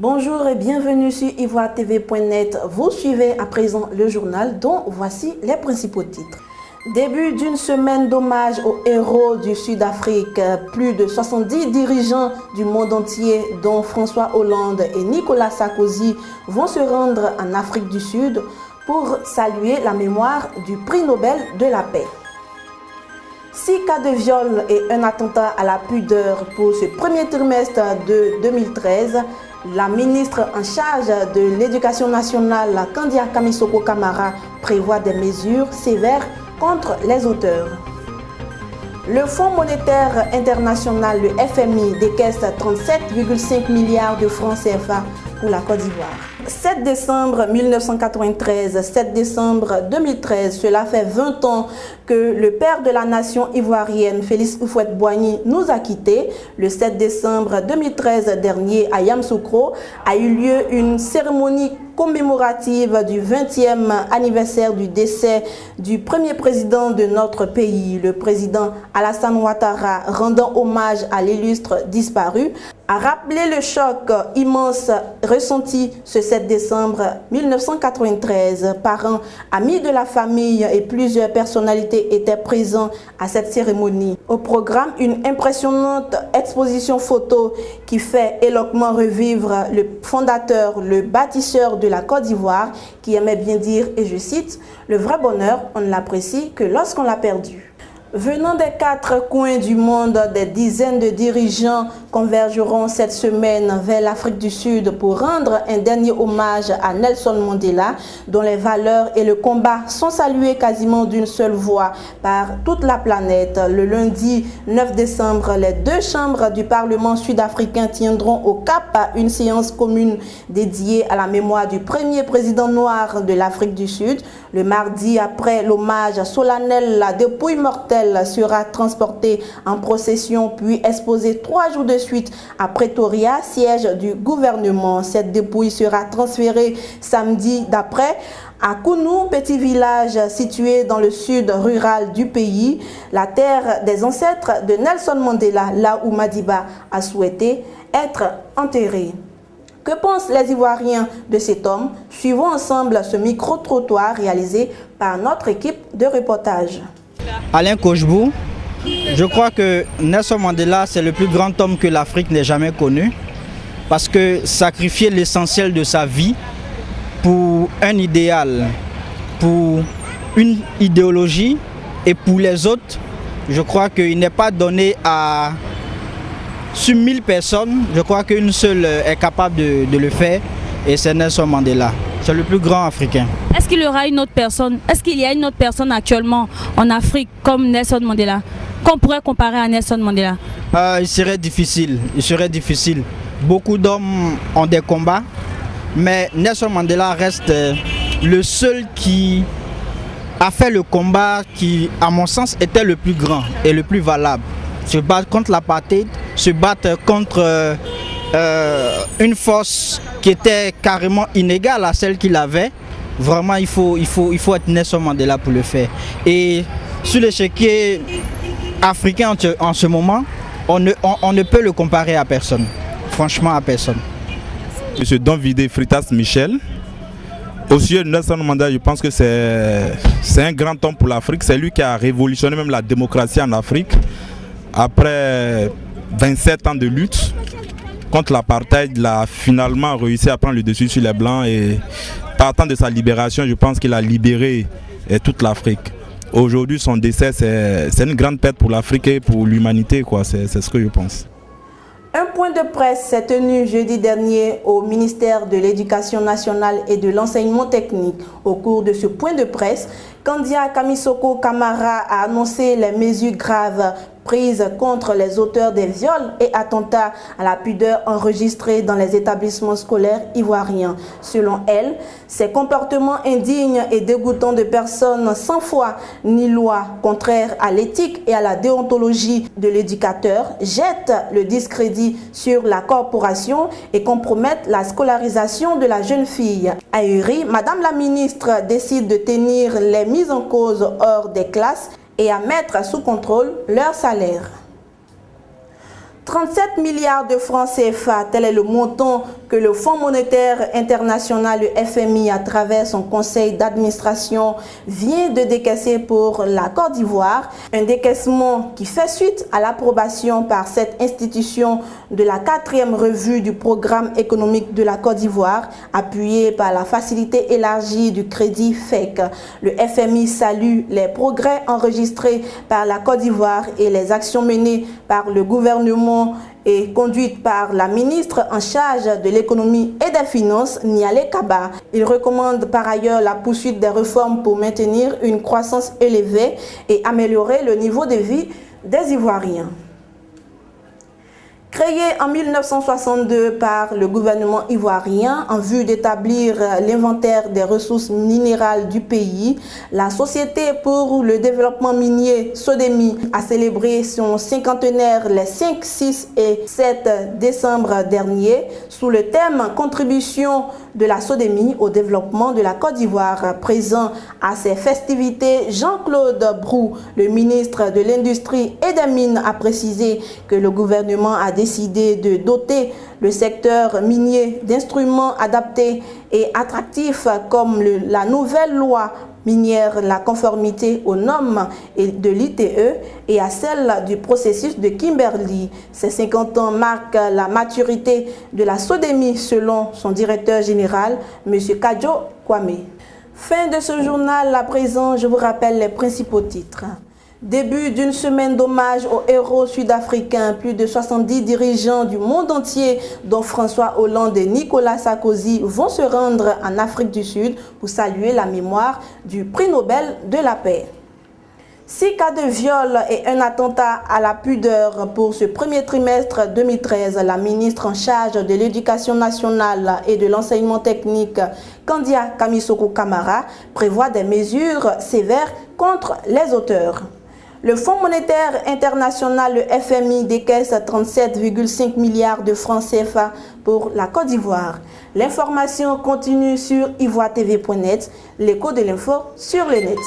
Bonjour et bienvenue sur ivoiretv.net. Vous suivez à présent le journal dont voici les principaux titres. Début d'une semaine d'hommage aux héros du Sud-Afrique. Plus de 70 dirigeants du monde entier, dont François Hollande et Nicolas Sarkozy, vont se rendre en Afrique du Sud pour saluer la mémoire du prix Nobel de la paix. 6 cas de viol et un attentat à la pudeur pour ce premier trimestre de 2013. La ministre en charge de l'Éducation nationale, Kandia Kamisoko Kamara, prévoit des mesures sévères contre les auteurs. Le Fonds monétaire international, le FMI, décaisse 37,5 milliards de francs CFA pour la Côte d'Ivoire. 7 décembre 1993, 7 décembre 2013, cela fait 20 ans que le père de la nation ivoirienne, Félix Houphouët-Boigny, nous a quittés. Le 7 décembre 2013 dernier, à Yamoussoukro, a eu lieu une cérémonie commémorative du 20e anniversaire du décès du premier président de notre pays, le président Alassane Ouattara, rendant hommage à l'illustre disparu, a rappelé le choc immense ressenti ce 7 décembre 1993. Parents, amis de la famille et plusieurs personnalités étaient présents à cette cérémonie. Au programme, une impressionnante exposition photo qui fait éloquemment revivre le fondateur, le bâtisseur de la Côte d'Ivoire, qui aimait bien dire, et je cite, « Le vrai bonheur, on ne l'apprécie que lorsqu'on l'a perdu ». Venant des 4 coins du monde, des dizaines de dirigeants convergeront cette semaine vers l'Afrique du Sud pour rendre un dernier hommage à Nelson Mandela, dont les valeurs et le combat sont salués quasiment d'une seule voix par toute la planète. Le lundi 9 décembre, les 2 chambres du Parlement sud-africain tiendront au Cap une séance commune dédiée à la mémoire du premier président noir de l'Afrique du Sud. Le mardi, après l'hommage solennel, la dépouille mortelle sera transportée en procession puis exposée 3 jours de suite à Pretoria, siège du gouvernement. Cette dépouille sera transférée samedi d'après à Kounou, petit village situé dans le sud rural du pays, la terre des ancêtres de Nelson Mandela, là où Madiba a souhaité être enterré. Que pensent les Ivoiriens de cet homme? Suivons ensemble ce micro-trottoir réalisé par notre équipe de reportage. Alain Kochbou, je crois que Nelson Mandela, c'est le plus grand homme que l'Afrique n'ait jamais connu, parce que sacrifier l'essentiel de sa vie pour un idéal, pour une idéologie et pour les autres, je crois qu'il n'est pas donné à... Sur 1000 personnes, je crois qu'une seule est capable de le faire, et c'est Nelson Mandela. C'est le plus grand Africain. Est-ce qu'il y aura une autre personne, est-ce qu'il y a une autre personne actuellement en Afrique comme Nelson Mandela, qu'on pourrait comparer à Nelson Mandela? Il serait difficile, Beaucoup d'hommes ont des combats, mais Nelson Mandela reste le seul qui a fait le combat qui, à mon sens, était le plus grand et le plus valable. Se battre contre l'apartheid, se battre contre une force qui était carrément inégale à celle qu'il avait. Vraiment, il faut être Nelson Mandela pour le faire. Et sur l'échiquier africain en ce moment, on ne peut le comparer à personne. Franchement, à personne. Monsieur Donvidé Fritas Michel. Au sujet de Nelson Mandela, je pense que c'est un grand homme pour l'Afrique. C'est lui qui a révolutionné même la démocratie en Afrique. Après 27 ans de lutte contre l'apartheid, il a finalement réussi à prendre le dessus sur les Blancs et partant de sa libération, je pense qu'il a libéré toute l'Afrique. Aujourd'hui, son décès, c'est une grande perte pour l'Afrique et pour l'humanité, c'est ce que je pense. Un point de presse s'est tenu jeudi dernier au ministère de l'Éducation nationale et de l'enseignement technique. Au cours de ce point de presse, Kandia Kamisoko Kamara a annoncé les mesures graves prises contre les auteurs des viols et attentats à la pudeur enregistrés dans les établissements scolaires ivoiriens. Selon elle, ces comportements indignes et dégoûtants de personnes sans foi ni loi, contraires à l'éthique et à la déontologie de l'éducateur, jettent le discrédit sur la corporation et compromettent la scolarisation de la jeune fille. À Uri, Madame la ministre décide de tenir les mises en cause hors des classes et à mettre sous contrôle leur salaire. 37 milliards de francs CFA, tel est le montant que le Fonds monétaire international, le FMI, à travers son conseil d'administration, vient de décaisser pour la Côte d'Ivoire. Un décaissement qui fait suite à l'approbation par cette institution de la 4e revue du programme économique de la Côte d'Ivoire, appuyée par la facilité élargie du crédit FEC. Le FMI salue les progrès enregistrés par la Côte d'Ivoire et les actions menées par le gouvernement et conduite par la ministre en charge de l'économie et des finances, Nialé Kaba. Il recommande par ailleurs la poursuite des réformes pour maintenir une croissance élevée et améliorer le niveau de vie des Ivoiriens. Créée en 1962 par le gouvernement ivoirien en vue d'établir l'inventaire des ressources minérales du pays, la Société pour le développement minier SODEMI a célébré son cinquantenaire les 5, 6 et 7 décembre dernier sous le thème « Contribution de la SODEMI au développement de la Côte d'Ivoire ». Présent à ces festivités, Jean-Claude Brou, le ministre de l'Industrie et des Mines, a précisé que le gouvernement a décidé de doter le secteur minier d'instruments adaptés et attractifs comme la nouvelle loi minière, la conformité aux normes de l'ITE et à celle du processus de Kimberley. Ces 50 ans marquent la maturité de la SODEMI selon son directeur général, M. Kadjo Kwame. Fin de ce journal. À présent, je vous rappelle les principaux titres. Début d'une semaine d'hommage aux héros sud-africains. Plus de 70 dirigeants du monde entier, dont François Hollande et Nicolas Sarkozy, vont se rendre en Afrique du Sud pour saluer la mémoire du prix Nobel de la paix. 6 cas de viol et un attentat à la pudeur pour ce premier trimestre 2013. La ministre en charge de l'Éducation nationale et de l'enseignement technique, Kandia Kamisoko Kamara, prévoit des mesures sévères contre les auteurs. Le Fonds monétaire international, le FMI, décaisse 37,5 milliards de francs CFA pour la Côte d'Ivoire. L'information continue sur ivoiretv.net, l'écho de l'info sur le net.